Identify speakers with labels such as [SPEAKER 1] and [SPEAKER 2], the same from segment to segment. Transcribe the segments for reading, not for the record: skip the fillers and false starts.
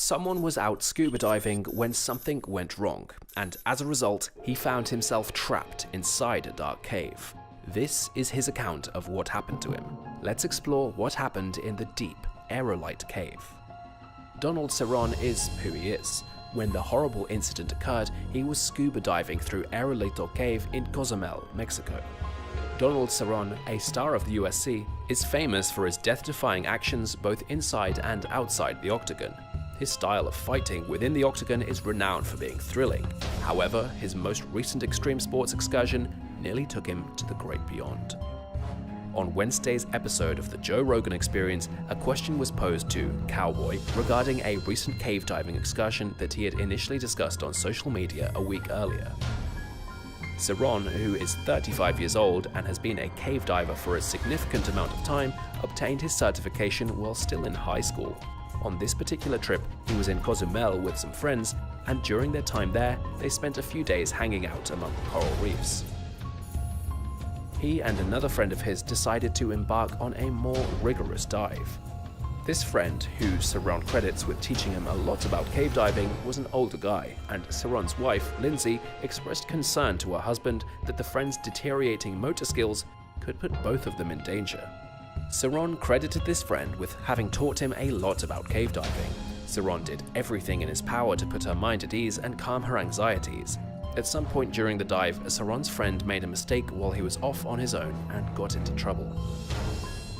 [SPEAKER 1] Someone was out scuba diving when something went wrong, and as a result, he found himself trapped inside a dark cave. This is his account of what happened to him. Let's explore what happened in the deep Aerolito Cave. Donald Cerrone is who he is. When the horrible incident occurred, he was scuba diving through Aerolito Cave in Cozumel, Mexico. Donald Cerrone, a star of the USC, is famous for his death-defying actions both inside and outside the octagon. His style of fighting within the octagon is renowned for being thrilling. However, his most recent extreme sports excursion nearly took him to the great beyond. On Wednesday's episode of the Joe Rogan Experience, a question was posed to Cowboy regarding a recent cave diving excursion that he had initially discussed on social media a week earlier. Cerrone, who is 35 years old and has been a cave diver for a significant amount of time, obtained his certification while still in high school. On this particular trip, he was in Cozumel with some friends, and during their time there, they spent a few days hanging out among the coral reefs. He and another friend of his decided to embark on a more rigorous dive. This friend, who Cerrone credits with teaching him a lot about cave diving, was an older guy, and Cerrone's wife, Lindsay, expressed concern to her husband that the friend's deteriorating motor skills could put both of them in danger. Cerrone credited this friend with having taught him a lot about cave diving. Cerrone did everything in his power to put her mind at ease and calm her anxieties. At some point during the dive, Cerrone's friend made a mistake while he was off on his own and got into trouble.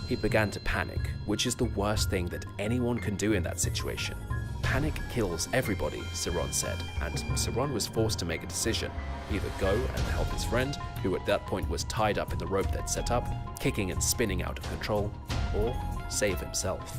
[SPEAKER 1] He began to panic, which is the worst thing that anyone can do in that situation. Panic kills everybody, Cerrone said, and Cerrone was forced to make a decision: either go and help his friend, who at that point was tied up in the rope they'd set up, kicking and spinning out of control, or save himself.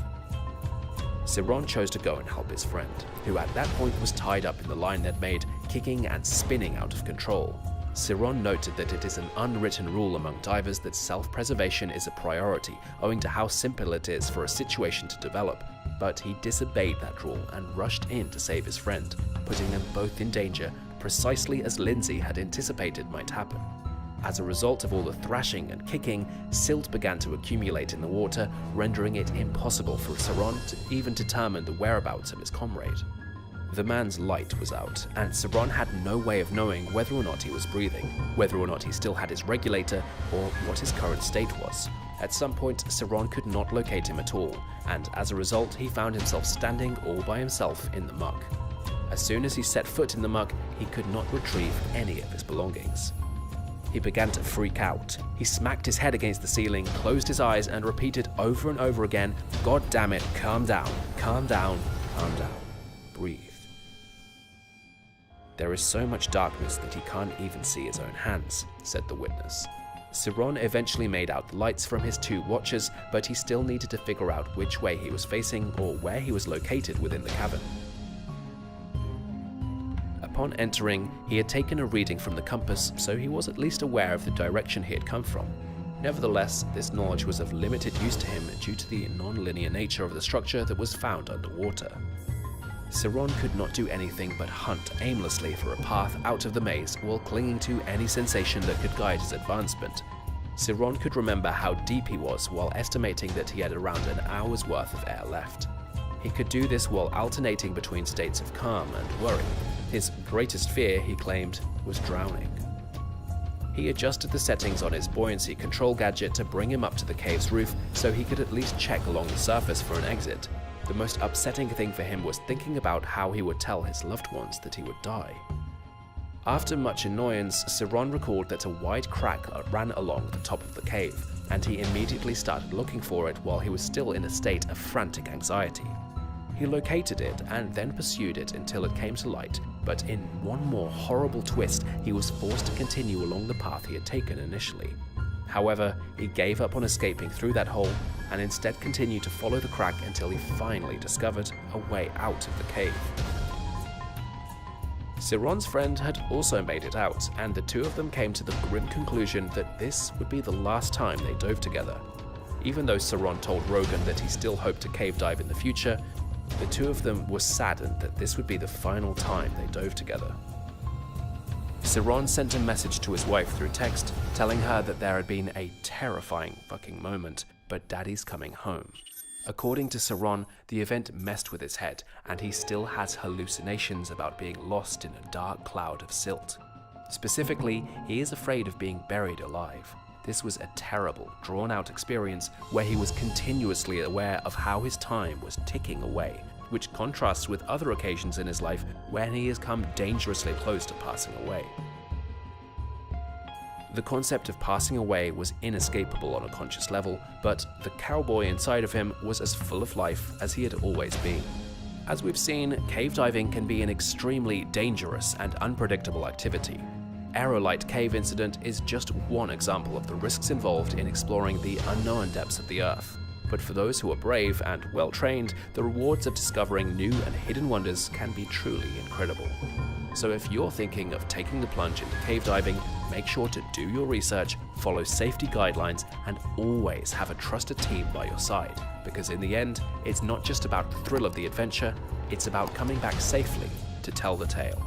[SPEAKER 1] Cerrone chose to go and help his friend, who at that point was tied up in the line they'd made, kicking and spinning out of control. Cerrone noted that it is an unwritten rule among divers that self-preservation is a priority, owing to how simple it is for a situation to develop, but he disobeyed that rule and rushed in to save his friend, putting them both in danger, precisely as Lindsay had anticipated might happen. As a result of all the thrashing and kicking, silt began to accumulate in the water, rendering it impossible for Cerrone to even determine the whereabouts of his comrade. The man's light was out, and Cerrone had no way of knowing whether or not he was breathing, whether or not he still had his regulator, or what his current state was. At some point, Cerrone could not locate him at all, and as a result, he found himself standing all by himself in the muck. As soon as he set foot in the muck, he could not retrieve any of his belongings. He began to freak out. He smacked his head against the ceiling, closed his eyes, and repeated over and over again, "God damn it, calm down, calm down, calm down, breathe." "There is so much darkness that he can't even see his own hands," said the witness. Cerrone eventually made out the lights from his two watches, but he still needed to figure out which way he was facing or where he was located within the cavern. Upon entering, he had taken a reading from the compass, so he was at least aware of the direction he had come from. Nevertheless, this knowledge was of limited use to him due to the non-linear nature of the structure that was found underwater. Cerrone could not do anything but hunt aimlessly for a path out of the maze while clinging to any sensation that could guide his advancement. Cerrone could remember how deep he was while estimating that he had around an hour's worth of air left. He could do this while alternating between states of calm and worry. His greatest fear, he claimed, was drowning. He adjusted the settings on his buoyancy control gadget to bring him up to the cave's roof so he could at least check along the surface for an exit. The most upsetting thing for him was thinking about how he would tell his loved ones that he would die. After much annoyance, Cerrone recalled that a wide crack ran along the top of the cave, and he immediately started looking for it while he was still in a state of frantic anxiety. He located it and then pursued it until it came to light, but in one more horrible twist, he was forced to continue along the path he had taken initially. However, he gave up on escaping through that hole and instead continued to follow the crack until he finally discovered a way out of the cave. Cerrone's friend had also made it out, and the two of them came to the grim conclusion that this would be the last time they dove together. Even though Cerrone told Rogan that he still hoped to cave dive in the future, the two of them were saddened that this would be the final time they dove together. Cerrone sent a message to his wife through text, telling her that there had been a terrifying fucking moment, but daddy's coming home. According to Cerrone, the event messed with his head, and he still has hallucinations about being lost in a dark cloud of silt. Specifically, he is afraid of being buried alive. This was a terrible, drawn-out experience where he was continuously aware of how his time was ticking away, which contrasts with other occasions in his life when he has come dangerously close to passing away. The concept of passing away was inescapable on a conscious level, but the cowboy inside of him was as full of life as he had always been. As we've seen, cave diving can be an extremely dangerous and unpredictable activity. Aerolito Cave incident is just one example of the risks involved in exploring the unknown depths of the Earth. But for those who are brave and well-trained, the rewards of discovering new and hidden wonders can be truly incredible. So if you're thinking of taking the plunge into cave diving, make sure to do your research, follow safety guidelines, and always have a trusted team by your side. Because in the end, it's not just about the thrill of the adventure, it's about coming back safely to tell the tale.